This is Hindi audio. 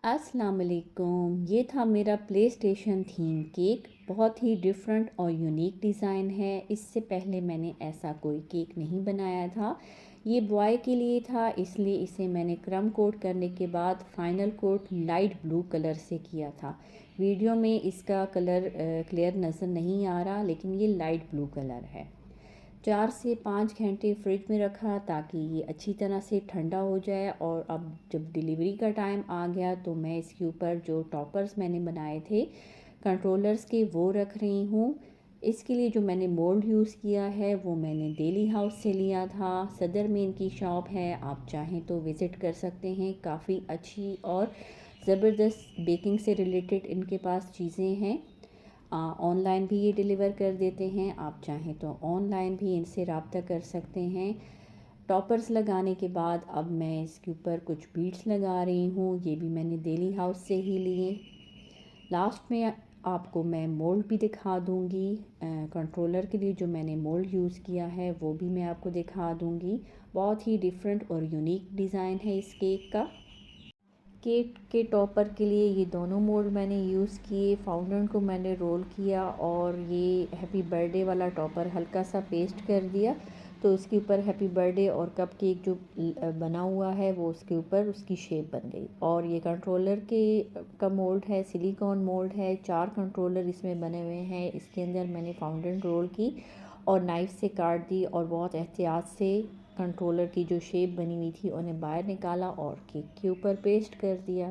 अस्सलाम वालेकुम। ये था मेरा प्ले स्टेशन थीम केक। बहुत ही डिफरेंट और यूनिक डिज़ाइन है। इससे पहले मैंने ऐसा कोई केक नहीं बनाया था। ये बॉय के लिए था, इसलिए इसे मैंने क्रम कोट करने के बाद final coat light blue colour से किया था। वीडियो में इसका कलर क्लियर नज़र नहीं आ रहा, लेकिन ये लाइट ब्लू कलर है। 4 से 5 घंटे फ्रिज में रखा ताकि ये अच्छी तरह से ठंडा हो जाए। और अब जब डिलीवरी का टाइम आ गया तो मैं इसके ऊपर जो टॉपर्स मैंने बनाए थे कंट्रोलर्स के, वो रख रही हूँ। इसके लिए जो मैंने मोल्ड यूज़ किया है वो मैंने डेली हाउस से लिया था। सदर में इनकी शॉप है, आप चाहें तो विज़िट कर सकते हैं। काफ़ी अच्छी और ज़बरदस्त बेकिंग से रिलेटेड इनके पास चीज़ें हैं। ऑनलाइन भी ये डिलीवर कर देते हैं, आप चाहें तो ऑनलाइन भी इनसे रब्ता कर सकते हैं। टॉपर्स लगाने के बाद अब मैं इसके ऊपर कुछ बीड्स लगा रही हूँ। ये भी मैंने डेली हाउस से ही लिए। लास्ट में आपको मैं मोल्ड भी दिखा दूँगी। कंट्रोलर के लिए जो मैंने मोल्ड यूज़ किया है वो भी मैं आपको दिखा दूँगी। बहुत ही डिफरेंट और यूनिक डिज़ाइन है इस केक का। केक के टॉपर के लिए ये दोनों मोल्ड मैंने यूज़ किए। फाउंडेंट को मैंने रोल किया और ये हैप्पी बर्थडे वाला टॉपर हल्का सा पेस्ट कर दिया, तो उसके ऊपर हैप्पी बर्थडे और कप केक जो बना हुआ है वो उसके ऊपर उसकी शेप बन गई। और ये कंट्रोलर के का मोल्ड है, सिलिकॉन मोल्ड है। 4 कंट्रोलर इसमें बने हुए हैं। इसके अंदर मैंने फाउंडेंट रोल की और नाइफ़ से काट दी और बहुत एहतियात से कंट्रोलर की जो शेप बनी हुई थी उन्हें बाहर निकाला और केक के ऊपर पेस्ट कर दिया।